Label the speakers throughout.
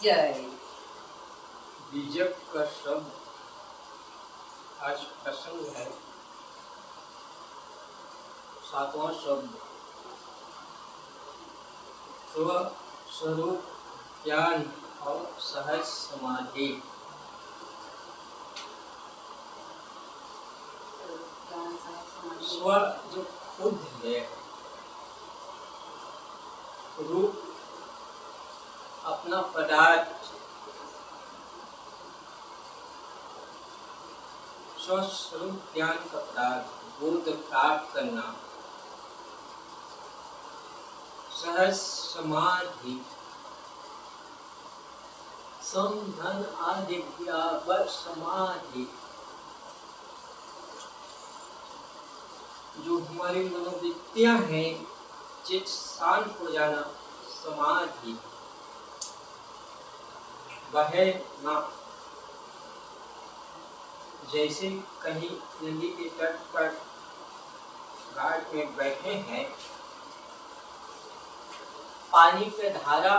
Speaker 1: जय।
Speaker 2: बीजक का शब्द आज प्रसंग है। 7वां शब्द स्वरूप ज्ञान और सहज समाधि। स्व जो खुद है, रूप अपना पदार्थ, स्वस्वरूप ज्ञान का पदार्थ बोध प्राप्त करना, सहज समाधि, सम धन आदि समाधि, जो हमारी मनोवृत्तियां हैं, चित्त शांत हो जाना, समाधि, वह ना। जैसे कहीं नदी के तट पर घाट में बैठे हैं, पानी पे धारा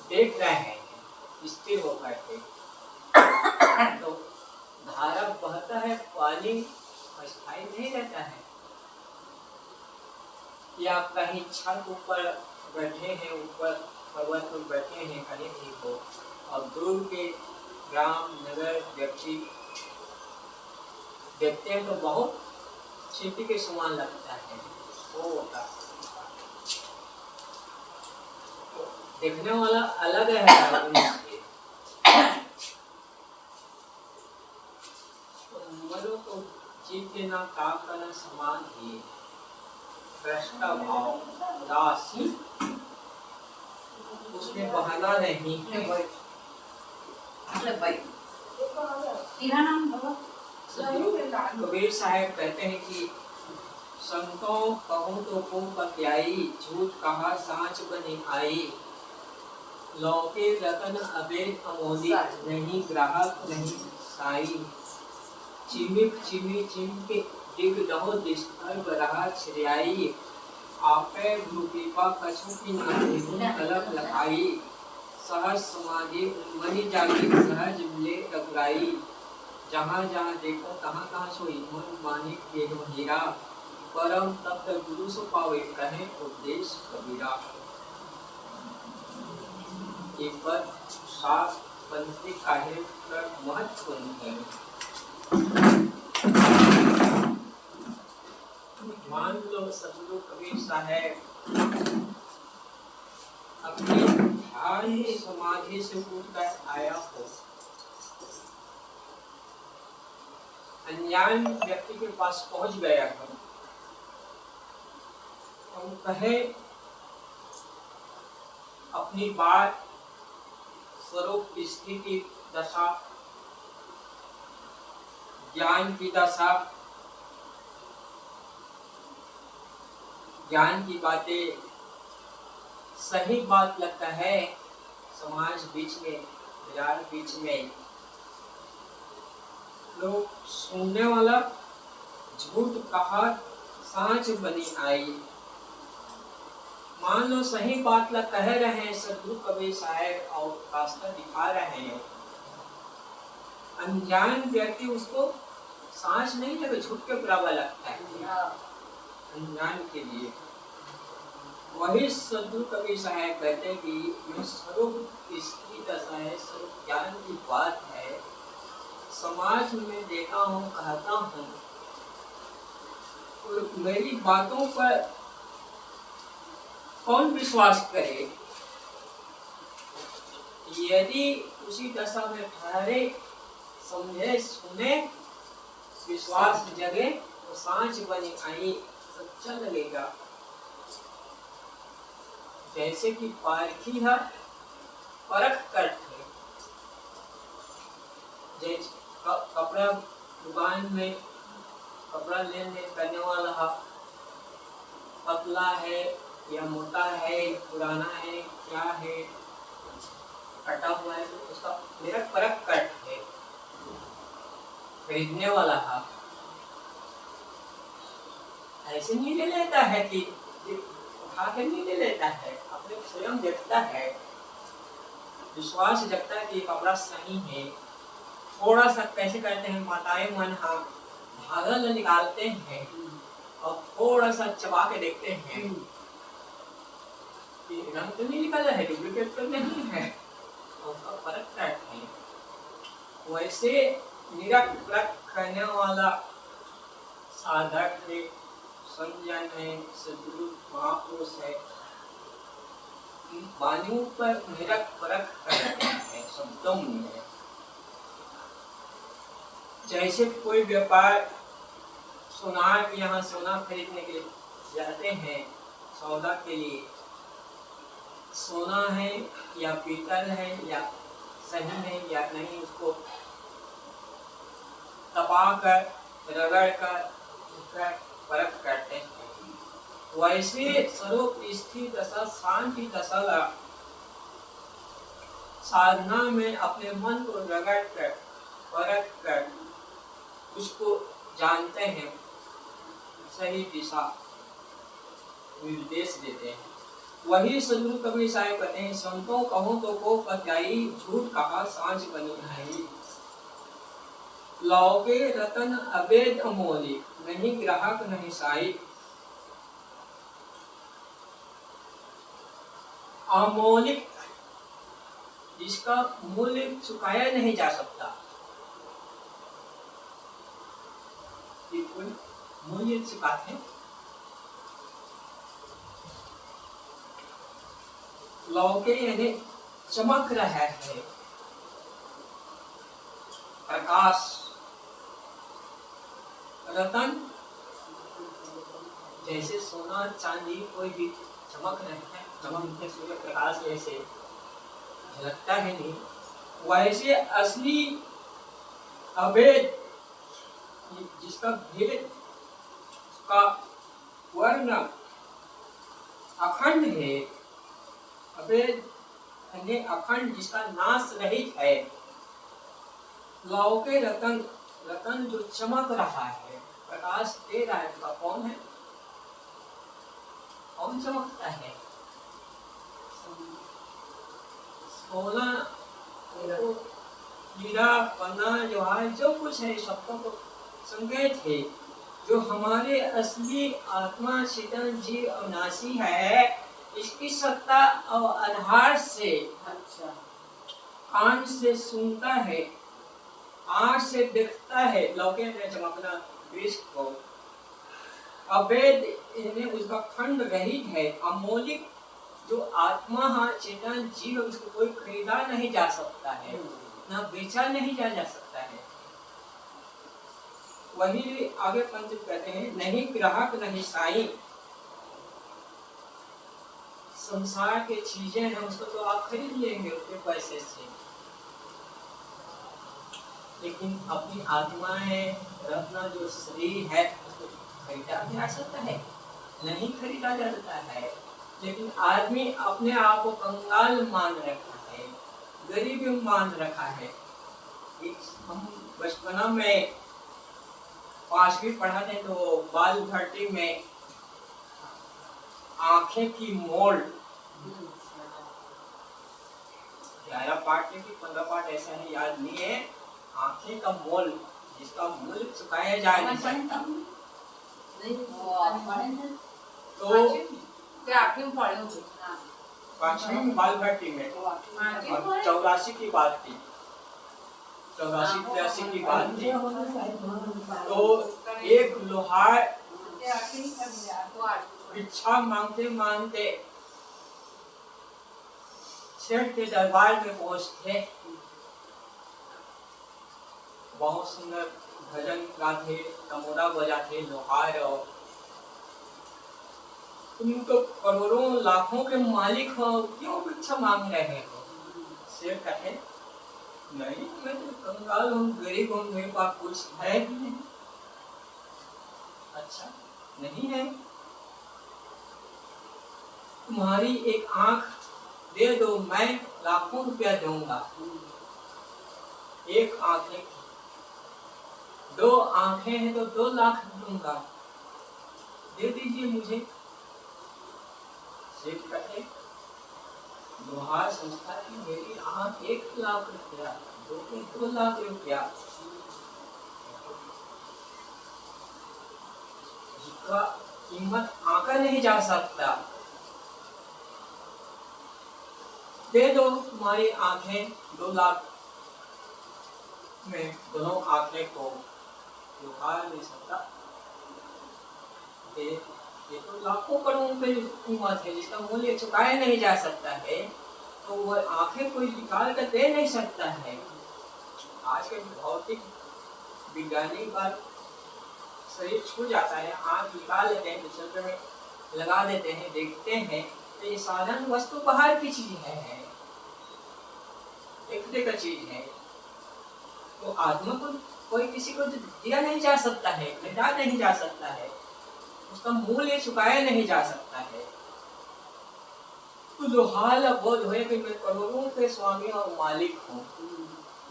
Speaker 2: देख रहे हैं स्थिर होकर के, तो धारा बहता है, पानी अस्थायी नहीं रहता है। या कहीं छत ऊपर बैठे हैं, ऊपर पर्वत पर बैठे हैं, कहीं भी हो, और दूर के ग्राम नगर व्यक्ति देखते हैं तो बहुत शिल्पी के समान लगता है। वो होता तो देखने वाला अलग है उनसे। तो मनो को जीव के ना काम करना समान ही दृष्टा भाव उदासी, उसमें बहाना नहीं है। कबीर साहब कहते हैं कि संतों कहूँ तो को पत्याई, झूठ कहा सांच बनी आई, लौके रतन अबेद अमोदित, नहीं ग्राहक नहीं साई, चिमिक चिमी चिमके दिग दहो दिस्तर बरहा छिरियाई, आपे गुरुकृपा कछु की नाम तलब लगाई, सहज समाधि मनी जागी सहज मिले रघुराई, जहाँ जहाँ देखो तहाँ तहाँ सोई मन मानिक देनो हीरा, परम तप्त गुरु सो पावे कहे उपदेश कबीरा। ये पद सात पंथी काहे पर महत्वपूर्ण है। मान लो सदगुरु कबीर साहब अपनी ध्यान समाधि से उठकर आया हो, अनजान व्यक्ति के पास पहुंच गया हो, हम कहे अपनी बात, स्वरूप स्थिति दशा, ज्ञान की दशा, ज्ञान की बातें, सही बात लगता है, समाज बीच में, बाजार बीच में लोग सुनने वाला झूठ कहा सांच बनी आई। मान लो सही बात ला कह रहे हैं सदगुरु कबीर साहब और रास्ता दिखा रहे हैं, अनजान व्यक्ति उसको सांच नहीं लगे, झूठ के बराबर लगता है अनजान के लिए। वही सदगुरु कबीर साहब कहते हैं कि ये स्वरूप इसकी दशा है, स्वरूप ज्ञान की बात है। समाज में देखा हूँ, कहता हूँ, और मेरी बातों पर कौन विश्वास करे? यदि उसी दशा में ठहरे, समझे, सुने, विश्वास जगे तो सांच बनी आई, सच्चा लगेगा। जैसे कि पारखी है, परख करते, जैसे कपड़ा दुकान में कपड़ा लेन देन करने वाला है, पतला है या मोटा है, पुराना है, क्या है, कटा हुआ है, तो उसका मेरा परख करते है। खरीदने वाला है ऐसे नहीं ले लेता है कि उठा के नहीं ले लेता है, अपने स्वयं देखता है, विश्वास जगता है कि ये कपड़ा सही है। थोड़ा सा कैसे करते हैं माताएं मन, हाँ धागा निकालते हैं और थोड़ा सा चबा के देखते हैं कि रंग तो नहीं निकला है, डुप्लीकेट तो नहीं है, और उसका फर्क करते हैं। वैसे निरख करने वाला साधक है, संजन है, सद्गुरु महापुरुष है, वाणियों पर निरख परख करते हैं शब्दों में। जैसे कोई व्यापार सोनार के यहाँ सोना खरीदने के लिए जाते हैं, सौदा के लिए, सोना है या पीतल है या सही है या नहीं, उसको तपा कर रगड़ कर परख करते हैं। वैसे स्वरूप स्थिर दशा शांति दशा साधना में अपने मन को रगड़ कर परख कर उसको जानते हैं, सही दिशा निर्देश देते हैं। वही सदगुरु कबीर साहब कहते हैं, संतों कहूँ तो को पत्याई, झूठ कहा सांझ बनी आई। लौके रतन अवैध अमोली, नहीं ग्राहक नहीं साई। अमौलिक जिसका मूल्य चुकाया नहीं जा सकता, मूल्य चुकाते हैं। लौके यानी चमक रहा है, प्रकाश। रतन जैसे सोना चांदी कोई भी चमक रहे हैं, चमक सूर्य प्रकाश जैसे झलकता है नहीं, वैसे असली अवैध जिसका भेद का वर्ण अखंड है, अवैध यानी अखंड जिसका नाश रहित है। लौके रतन, रतन जो चमक रहा है, प्रकाश दे रहा है, उसका कौन है? कौन चमकता है? सोना, हीरा, पन्ना, जवाहर जो कुछ है सबको तो संकेत है। जो हमारे असली आत्मा चेतन जीव अविनाशी है, इसकी सत्ता और आधार से, अच्छा, कान से सुनता है, आँख से देखता है, लौके में चमकना विष को। अवैध उसका खंड रहित है, अमौलिक जो आत्मा है चेतन जीव, उसको कोई खरीदा नहीं जा सकता है, ना बेचा नहीं जा सकता है। वही आगे पंडित कहते हैं, नहीं ग्राहक नहीं साई। संसार के चीजें हैं उसको तो आप खरीद लेंगे उसके पैसे से, लेकिन अपनी आत्मा है, अपना जो शरीर है, उसको खरीदा जा सकता है? नहीं खरीदा जा सकता है। लेकिन आदमी अपने आप को कंगाल मान रखा है, गरीब मान रखा है। हम बचपना में 5वीं पढ़ा थे तो बाल भट्टी में आंखें की मोल 11 पार्ट की 15 पार्ट ऐसा है, याद नहीं है। आंखें का मोल जिसका मूल्य चुकाया जाए नहीं सकता। तो 5वीं बाल भट्टी में 84 की बात थी, 84-83 की बात थी। तो एक लोहार भिक्षा मांगते मांगते सेठ के दरबार में पहुंचते। बहुत सुंदर भजन गाते, तमोरा बजाते लोहार, और तुम तो करोड़ों लाखों के मालिक हो, क्यों भिक्षा मांग रहे हो? सेठ कहते नहीं, मैं तो कंगाल हूँ, गरीब हूँ, मेरे पास कुछ है ही नहीं। अच्छा नहीं है? तुम्हारी एक आंख दे दो, मैं लाखों रुपया दूंगा। एक आंख है, 2 आंखें हैं तो 2 लाख दूंगा, दे दीजिए मुझे। सेठ कहते व्यवहार संस्था की मेरी आंख 1 लाख रुपया, 2 लाख रुपया, जिसका कीमत आंका नहीं जा सकता, दे दो तुम्हारी आंखें 2 लाख में, दोनों आंखें को व्यवहार नहीं सकता। ये तो लाखों करोड़ों रुपए कीमत है जिसका मूल्य चुकाया नहीं जा सकता है, तो वह आंखें कोई निकाल कर दे नहीं सकता है। आज के भौतिक वैज्ञानिक बात शरीर छू जाता है, आंख निकाल लेते हैं, शरीर में लगा देते हैं, देखते हैं, तो ये साधारण वस्तु बाहर की चीज है, देखने का चीज है। तो आत्मा को कोई किसी को दिया नहीं जा सकता है, खरीदा नहीं जा सकता है, उसका मूल्य चुकाया नहीं जा सकता है। तो जो हाल बोध हो कि मैं करोड़ों के स्वामी और मालिक हूँ,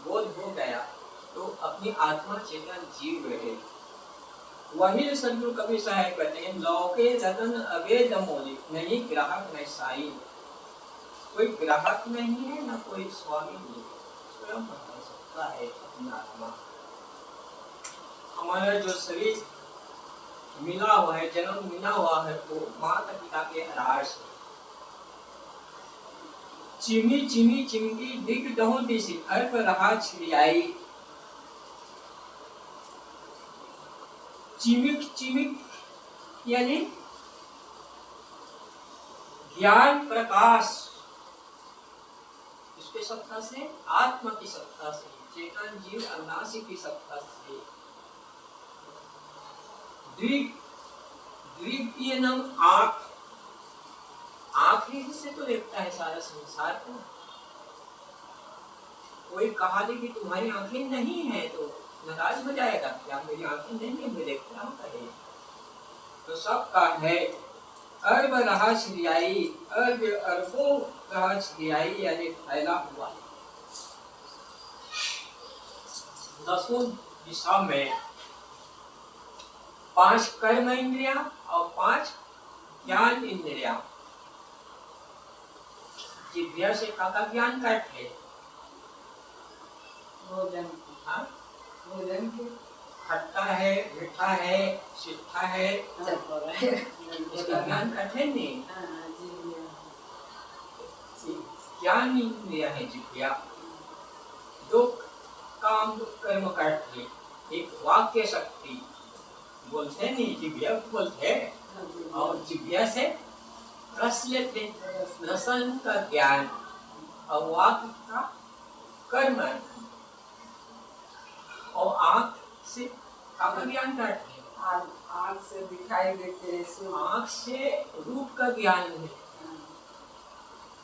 Speaker 2: बोध हो गया, तो अपनी आत्मा चेतन जीव रहे। वही सदगुरु कबीर साहब कहते हैं, लौके रतन अवैध मौलिक, नहीं ग्राहक न साई। कोई ग्राहक नहीं है ना कोई स्वामी नहीं, स्वयं बना सकता है अपनी आत्मा। हमारा जो शरीर मिला हुआ है, जन्म मिला हुआ है, वो माता पिता के आधार से। चिमी चिमी चिमकी दिग दहो दिसी, अर्प रहा छिड़ियाई। चिमिक चिमिक यानी ज्ञान प्रकाश, इसके सत्ता से, आत्मा की सत्ता से, चेतन जीव अविनाशी की सत्ता से। द्वितीय नाम आँख, आँख ही से तो देखता है सारा संसार को। कोई कहा कि तुम्हारी आंखें नहीं है तो नाराज हो जाएगा, क्या मेरी आंखें नहीं है, मैं देखता हूँ कहे। तो सबका है अर्ब रहा छिड़ियाई, अर्ब अरबों रहा छिड़ियाई, यानी फैला हुआ 10 दिशा में 5 कर्म इंद्रिया और 5 ज्ञान इंद्रिया। जिभ्या से का ज्ञान करते, भोजन, हाँ भोजन खट्टा है, मीठा है, सिट्ठा है, इसका ज्ञान करते नहीं। ज्ञान इंद्रिया है जिभ्या, 2 काम कर्म करते, एक वाक्य शक्ति, बोलते नहीं, जिभ्या बोलते, और जिभ्या से रस लेते, रसन का ज्ञान, और वाक्य का कर्म, और आँख से का ज्ञान करते हैं,
Speaker 1: आँख से दिखाई देते हैं,
Speaker 2: आँख से रूप का ज्ञान लेते,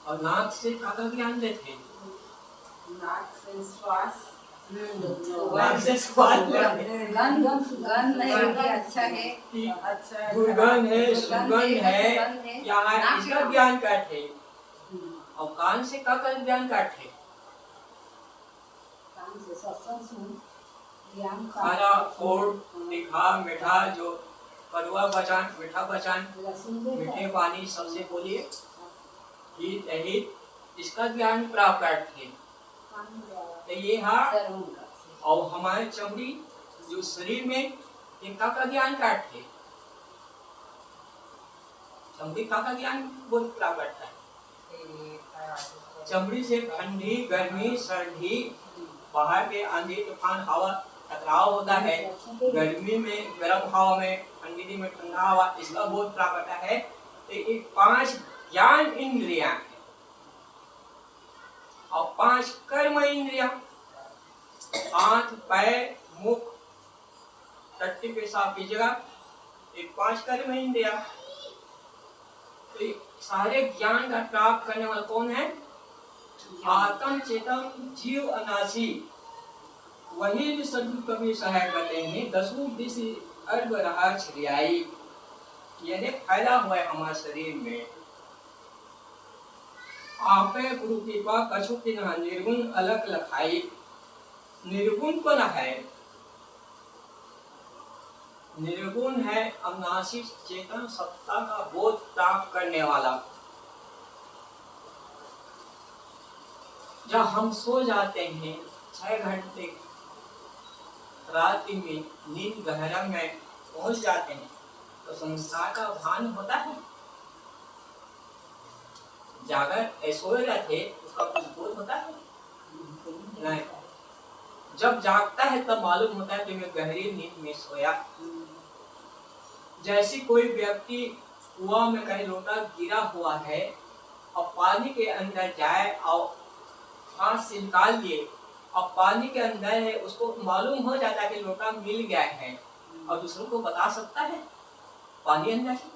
Speaker 2: और नाक से का ज्ञान देते हैं,
Speaker 1: नाक से श्वास,
Speaker 2: नाक से स्वाद
Speaker 3: गंध नहीं, अच्छा है,
Speaker 1: अच्छा
Speaker 2: दुर्गंध है, सुगंध है, यहाँ इसका ज्ञान करते, और कान से का ज्ञान करते, खाना फोड़ तीखा मीठा, जो कड़वा बचान, मीठा बचान, मीठे पानी, सबसे बोलिए हित अहित, इसका ज्ञान प्राप्त करते। तो ये है, और हमारे चमड़ी जो शरीर में इनका का ज्ञान काटते, चमड़ी का ज्ञान बहुत प्राप्त करता है। चमड़ी से ठंडी गर्मी सर्दी, बाहर के आंधी तूफान हवा टकराव होता है, गर्मी में गर्म हवा में, ठंडी में ठंडा हवा, इसका बहुत प्राप्त करता है। तो ये 5 ज्ञान इंद्रियां हैं और 5 कर्म इंद्रियां, हाथ पैर मुख टट्टी पेशाब की जगह, एक 5 कर्म इंद्रियां। तो सारे ज्ञान का प्राप्त करने वाला कौन है? आत्म चेतन जीव अनाशी। वही सदगुरु कबीर साहब कहते हैं, 10 दिशा अर्ब रहा छिड़ियाई, यानी फैला हुआ है हमारे शरीर में। आपे गुरु कृपा कछु की न निर्गुण अलग लखाई, निर्गुण को न है, निर्गुण है अविनाशी चेतन सत्ता का बोध प्राप्त करने वाला। जब हम सो जाते हैं 6 घंटे रात में नींद गहरा में पहुंच जाते हैं तो संसार का भान होता है। जागर सोए रहते उसका कुछ बोध होता है नहीं। जब जागता है तब मालूम होता है कि मैं गहरी नींद में सोया। जैसे कोई व्यक्ति कुआं में कहीं लोटा गिरा हुआ है और पानी के अंदर जाए और हाथ से निकाल लिए और पानी के अंदर है, उसको मालूम हो जाता है कि लोटा मिल गया है और दूसरों को बता सकता है पानी अंदर है?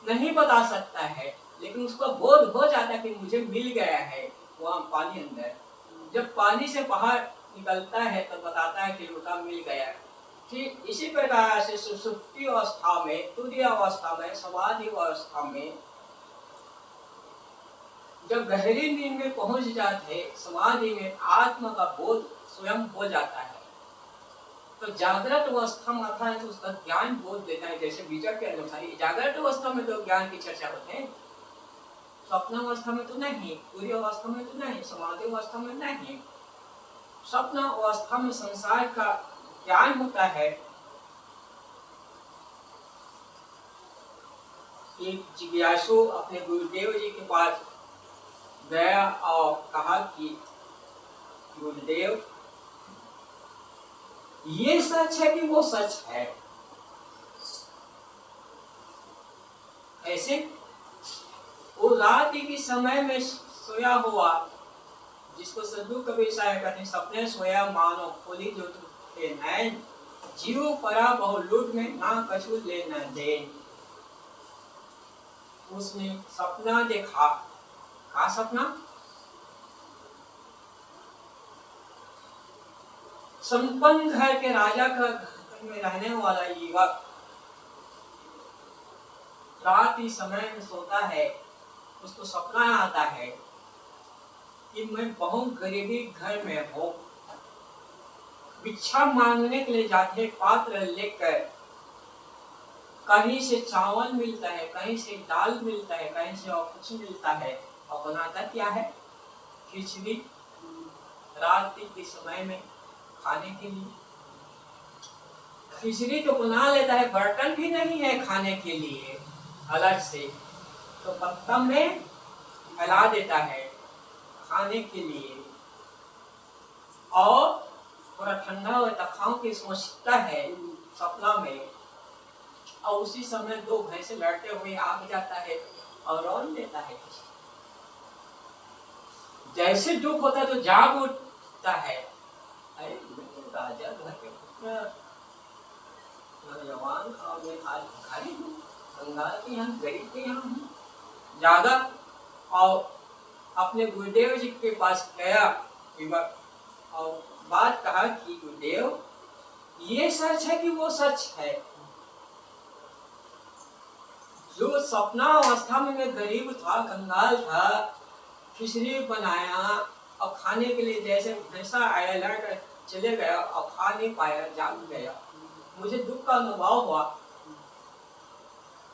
Speaker 2: नहीं बता सकता है, लेकिन उसको बोध हो जाता है कि मुझे मिल गया है वहाँ पानी अंदर। जब पानी से बाहर निकलता है तब बताता है कि लोटा मिल गया है। ठीक इसी प्रकार से सुषुप्ति अवस्था में, तुरीय अवस्था में, समाधि अवस्था में जब गहरी नींद में पहुंच जाते समाधि में आत्मा का बोध स्वयं हो जाता है। तो जागृत अवस्था में आता है तो उसका ज्ञान बोध देता है। जैसे विचार के अनुसार जागृत अवस्था में तो ज्ञान की चर्चा होते हैं, स्वप्न अवस्था में तो नहीं, तुरीय अवस्था में तो नहीं, समाधि अवस्था में नहीं। स्वप्न अवस्था में संसार का ज्ञान होता है। एक जिज्ञासु अपने गुरुदेव जी के पास गया और कहा कि गुरुदेव ये सच है कि वो सच है? ऐसे वो रात के समय में सोया हुआ, जिसको सद्गुरु कबीर साहब कहते हैं सपने सोया मानो खोली जो तुझे नैन, जीव परा बहु लूट में ना कछु ले न दे। उसने सपना देखा। का सपना? संपन्न घर के राजा का घर में रहने वाला युवक रात के समय में सोता है, उसको सपना आता है कि मैं बहुत गरीबी घर में हूँ। भिक्षा मांगने के लिए जाते पात्र लेकर, कहीं से चावल मिलता है, कहीं से दाल मिलता है, कहीं से और कुछ मिलता है और बनाता क्या है? खिचड़ी। रात के समय में खाने के लिए खिचड़ी तो बना लेता है, बर्तन भी नहीं है खाने के लिए अलग से, तो पत्ता में फैला देता है खाने के लिए और थोड़ा ठंडा हुआ तखाओं की सोचता है सपना में। और उसी समय दो भैंसे लड़ते हुए आ जाता है और रौन देता है। जैसे दुख होता है तो जाग उठता है, अरे राजा घर के पुत्र नौजवान और मैं आज भिखारी हूँ, कंगाल के यहाँ, गरीब के यहाँ हूँ। जागा और अपने गुरुदेव जी के पास गया और बात कहा कि गुरुदेव ये सच है कि वो सच है? जो सपना अवस्था में मैं गरीब था, कंगाल था, खिचड़ी बनाया और खाने के लिए जैसे भैंसा आया लड़कर चले गया और खा नहीं पाया, जाग गया, मुझे दुख का अनुभव हुआ।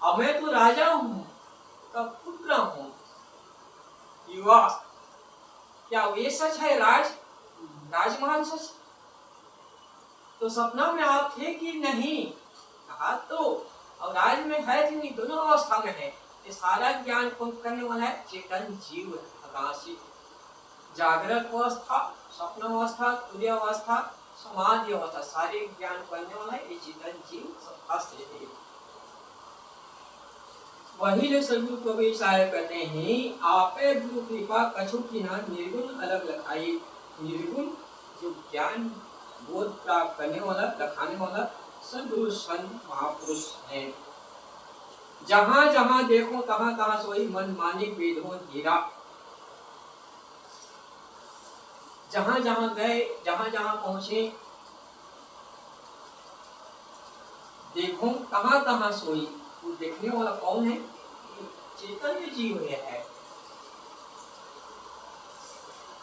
Speaker 2: और मैं तो राजा हूँ, का पुत्र हूँ, युवा, क्या ये सच है? राजमहल सच? तो सपना में आप थे कि नहीं? कहा तो, और राज में है कि नहीं, दोनों अवस्था में है। ये सारा ज्ञान कौन करने वाला है? चेतन जीव आकाशी। जागृत अवस्था, स्वप्न अवस्था, तुरीय अवस्था, समाधि अवस्था, सारे ज्ञान करने वाला है ये चेतन जीव सबका से है। वही जो सद्गुरु कबीर साहब कहते हैं, आपे गुरु कृपा कछु की ना निर्गुण अलग लखाई। निर्गुण जो ज्ञान बोध प्राप्त करने वाला, लखाने वाला सद्गुरु संत महापुरुष है। जहाँ जहाँ देखो तहाँ तहाँ सोई मन मानी वेदों धीरा। जहाँ जहाँ गए, जहाँ जहाँ पहुँचे, देखो कहाँ कहाँ सोई। वो देखने वाला कौन है? चैतन्य जीव है।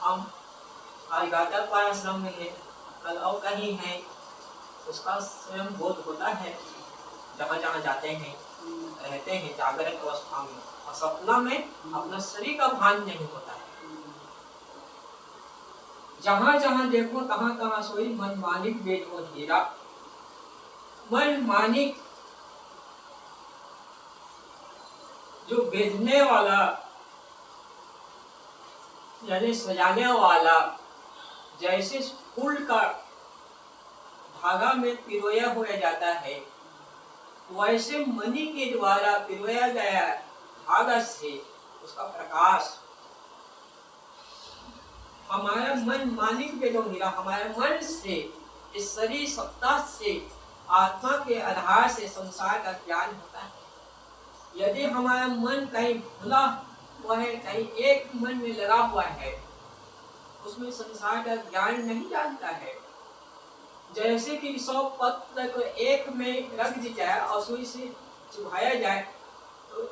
Speaker 2: हम आज गाता आश्रम में है, कल और कहीं है, उसका स्वयं बोध होता है। जहाँ जहाँ जाते हैं, रहते हैं जागृत अवस्था में, और सपना में अपना शरीर का भान नहीं होता है। जहाँ जहाँ देखो तहाँ तहाँ सोई मन मानिक बेचो हीरा। मन मानिक जो बेचने वाला यानी सजाने वाला, जैसे फूल का धागा में पिरोया हुआ जाता है, वैसे मणि के द्वारा पिरोया गया धागा से उसका प्रकाश हमारा मन मानिक बेदो हीरा, हमारे मन से, इस शरीर सत्ता से, आत्मा के आधार से संसार का ज्ञान होता है। यदि हमारा मन कहीं भुला हुआ है, कहीं एक मन में लगा हुआ है, उसमें संसार का ज्ञान नहीं जानता है। जैसे कि 100 पत्थर को एक में रख दी जाए और सुई से चुभाया जाए तो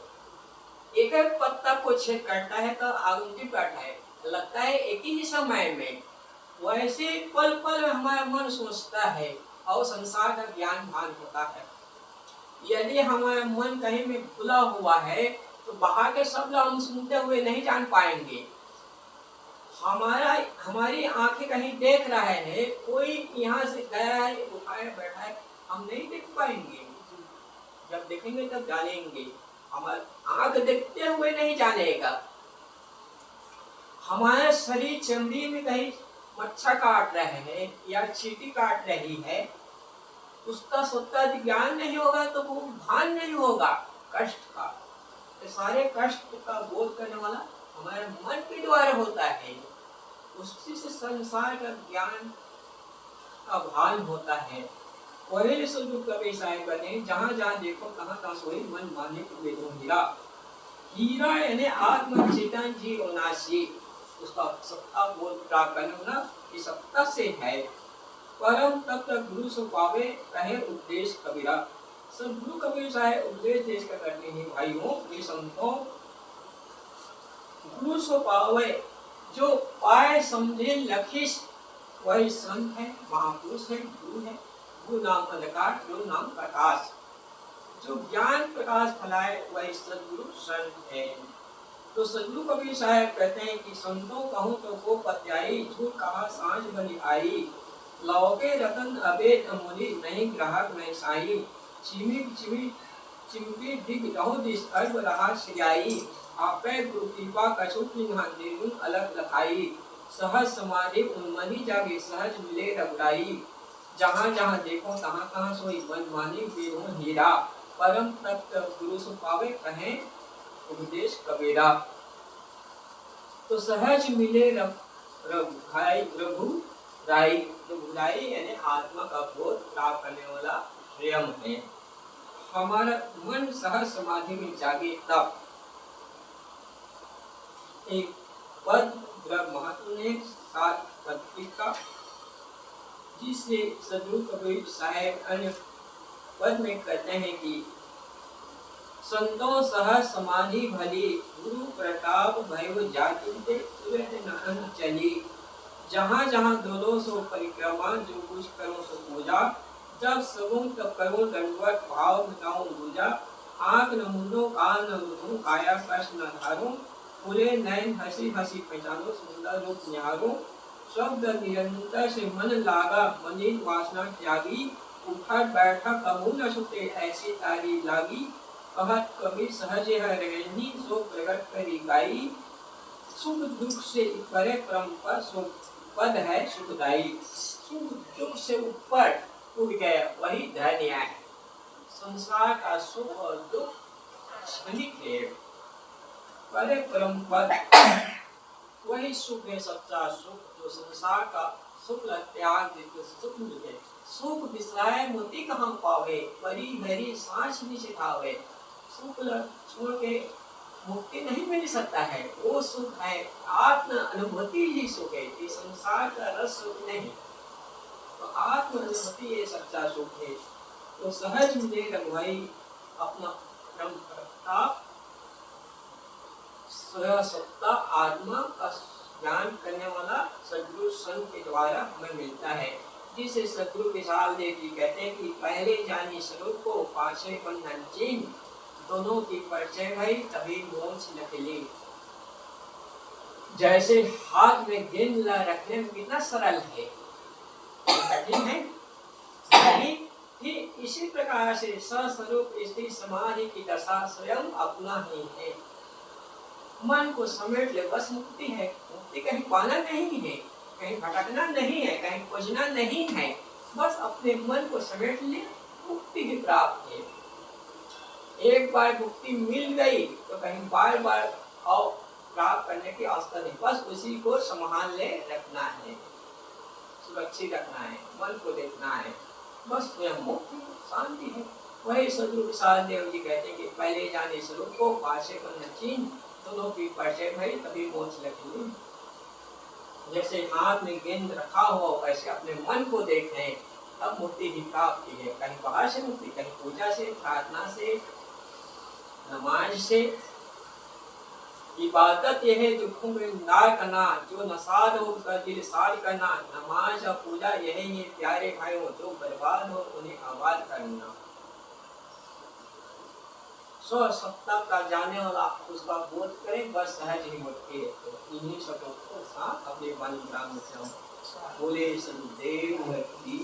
Speaker 2: एक एक पत्ता को छेद करता है तो आगुंती करता है, लगता है एक ही समय में। वैसे पल पल हमारा मन सोचता है और संसार का ज्ञान भान होता है। यदि हमारा मन कहीं में खुला हुआ है तो बाहर के शब्द हम सुनते हुए नहीं जान पाएंगे। हमारी आंखें कहीं देख रहा है, कोई यहाँ से गया है, उठा है, बैठा है, हम नहीं देख पाएंगे। जब देखेंगे तब जानेंगे। हमारा आंख देखते हुए नहीं जानेगा। हमारा शरीर चमड़ी में कहीं मच्छर काट रहे हैं या चींटी काट रही है, उसका सत्ता ज्ञान नहीं होगा तो वो भान नहीं होगा कष्ट का। तो सारे कष्ट का बोध करने वाला हमारे मन के द्वारा होता है, उसी से संसार का ज्ञान का भान होता है। वही स्वरूप का व्यवसाय करने, जहाँ जहाँ देखो तहाँ तहाँ सोई मन माने बेदो हीरा। हीरा यानी आत्म चेतन जीव अविनाशी, उसका सत्ता बोध प्राप्त करने वाला इस सत्ता से है। परम तत्व गुरु सो पावे कहे उपदेश कबीरा। सब गुरु कबीर साहब उपदेश देश का करते हैं भाइयों, ये संतों। गुरु सो पावे, जो पाए समझे लखिस वही संत है, महापुरुष है, गुरु है। गुरु नाम अंधकार, गुरु नाम प्रकाश। जो ज्ञान प्रकाश फैलाए वही सदगुरु संत है। तो सदगुरु कबीर साहब कहते हैं कि संतों कहूँ तो को पत्याई, झूठ कहा सांझ बनी आई। लौके रतन अबेद अमूली, नहीं ग्राहक नहीं साई। चिमकी दिग रहो दिस अर्ब रहा सियाई। आपे गुरु कृपा कछु निहां निर्गुण अलग लखाई। सहज समाधि उन्मनी जागे सहज मिले रघुराई। जहाँ जहाँ देखो तहाँ तहाँ सोई मन मानी बेहो हीरा। परम तत्व गुरु सो पावे कहें उपदेश कबीरा। तो सहज मिले रघुराई यानी आत्मा का बोध प्राप्त करने वाला प्रेम है। हमारा मन सहज समाधि में जागे तब एक पद द्रव महत्व ने 7 पद का, जिससे सदगुरु कबीर साहब अन्य पद में कहते हैं कि संतों सहज समाधि भली, गुरु प्रताप भैव जाति चली। जहाँ जहाँ दोनों सो परिक्रमा, जो कुछ करो सो पूजा। जब सगुण तब करो दंडवत, भाव मिटाऊं दूजा। आँख न मूंदो कान न रूधो, काया कष्ट न धारो। खुले नैन हंसी हंसी पहचानो, सुंदर रूप निहारो। शब्द निरंतर से मन लागा, मलिन वासना त्यागी। उठा बैठा कबू न छूटे, ऐसी तारी लागी। कहत कबीर सहज है रहनी, सो प्रकट करी गाई। सुख दुख से परे परम पद, सो पद है सुखदाई। सुख दुख से ऊपर उठ गया वही धन्य है। संसार का सुख और दुख क्षणिक है, परे परम पद वही सुख है, सच्चा सुख। जो संसार का सुख त्याग देते सुख मिले। सुख विश्राय मोती कहाँ पावे, परी मेरी सांस भी सिखावे। सुख छोड़ के मुक्ति नहीं मिल सकता है, वो सुख है आत्म अनुभूति ही सुख है, ये संसार का रस सुख नहीं। तो आत्म अनुभूति ये सच्चा सुख है। तो सहज मिले रघुभाई अपना क्रम प्रताप सत्ता आत्मा का ज्ञान करने वाला सदगुरु संत के द्वारा हमें मिलता है। जिसे सदगुरु विशाल देव जी कहते हैं कि पहले जानी स्वरूप को, पाछे बंधन चिन्ह। दोनों की परिचय भई तभी मोक्ष निकली। जैसे हाथ में गेंद रखने में कितना सरल है, कठिन है नहीं। फिर इसी प्रकार से सस्वरूप स्थिति समाधि की दशा स्वयं अपना ही है। मन को समेट ले बस मुक्ति है। मुक्ति कहीं पाना नहीं है, कहीं भटकना नहीं है, कहीं खोजना नहीं है, बस अपने मन को समेट ले, मुक्ति ही प्राप्त है। एक बार मुक्ति मिल गई तो कहीं बार बार और प्राप्त करने की आवश्यकता नहीं, बस उसी को संभाल ले रखना है, सुरक्षित रखना है, मन को देखना है, बस स्वयं मुक्ति शांति है। वही सदगुरु प्रसाद देव जी कहते हैं कि पहले जाने स्वरूप को पासे को न चीन, दोनों की परिचय भई तभी मोक्ष लगे। जैसे हाथ में गेंद रखा हो वैसे अपने मन को देखें, तब मुक्ति ही प्राप्ति है। कहीं बाहर से मुक्ति, कहीं पूजा से, प्रार्थना से, नमाज से। इबादत यह है दुखों में इंतजार करना, जो नसाद हो उसका दिल साद करना। नमाज और पूजा यही है प्यारे भाइयों, जो बर्बाद हो उन्हें आबाद करना। स्व सत्ता का जाने वाला उसका बोध करें, बस सहज ही मुक्ति है। तो इन्हीं शब्दों के साथ अपने वाणी ग्राम में बोले सदगुरुदेव की